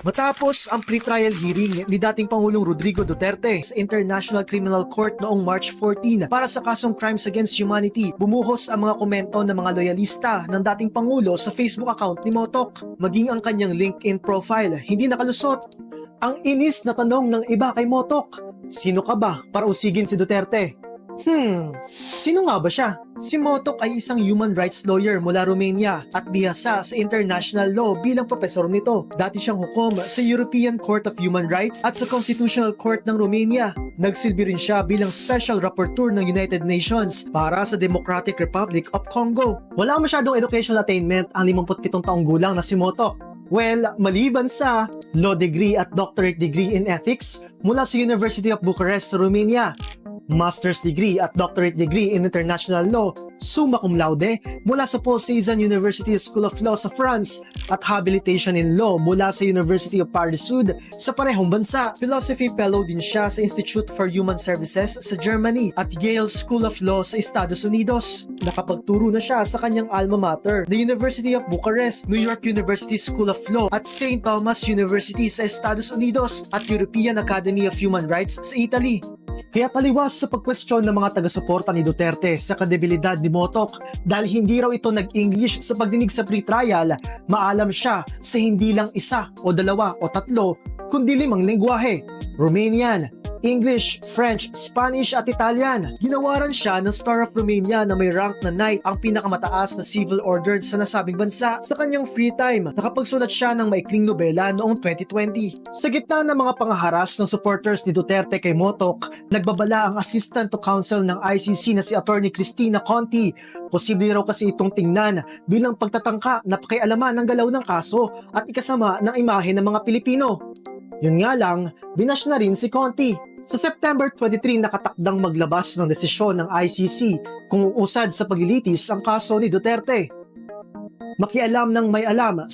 Matapos ang pre-trial hearing ni dating Pangulong Rodrigo Duterte sa International Criminal Court noong March 14 para sa kasong Crimes Against Humanity, bumuhos ang mga komento ng mga loyalista ng dating Pangulo sa Facebook account ni Motok. Maging ang kanyang LinkedIn profile hindi nakalusot. Ang inis na tanong ng iba kay Motok, sino ka ba para usigin si Duterte? Sino nga ba siya? Si Motok ay isang human rights lawyer mula Romania at bihasa sa international law bilang profesor nito. Dati siyang hukom sa European Court of Human Rights at sa Constitutional Court ng Romania. Nagsilbi rin siya bilang Special Rapporteur ng United Nations para sa Democratic Republic of Congo. Wala masyadong educational attainment ang 57 taong gulang na si Motok. Well, maliban sa law degree at doctorate degree in ethics mula sa University of Bucharest sa Romania, master's degree at doctorate degree in international law, summa cum laude, mula sa Paul Cézanne University School of Law sa France at habilitation in law mula sa University of Paris Sud sa parehong bansa. Philosophy fellow din siya sa Institute for Human Services sa Germany at Yale School of Law sa Estados Unidos. Nakapagturo na siya sa kanyang alma mater, the University of Bucharest, New York University School of Law at St. Thomas University sa Estados Unidos at European Academy of Human Rights sa Italy. Kaya taliwas sa pagkwestiyon ng mga taga-suporta ni Duterte sa kredibilidad ni Motok dahil hindi raw ito nag-English sa pagdinig sa pre-trial, maalam siya sa hindi lang isa o dalawa o tatlo, kundi 5 lengguwahe: Romanian, English, French, Spanish at Italian. Ginawaran siya ng Star of Romania na may rank na Knight, ang pinakamataas na civil order sa nasabing bansa. Sa kanyang free time, nakapagsulat siya ng maikling nobela noong 2020. Sa gitna ng mga pangaharas ng supporters ni Duterte kay Motok, nagbabala ang Assistant to Counsel ng ICC na si Attorney Cristina Conti. Posible raw kasi itong tingnan bilang pagtatangka na pakialaman ng galaw ng kaso at ikasama ng imahe ng mga Pilipino. Yun nga lang, binash na rin si Conti. Sa September 23 nakatakdang maglabas ng desisyon ng ICC kung uusad sa paglilitis ang kaso ni Duterte. Makialam ng may alam,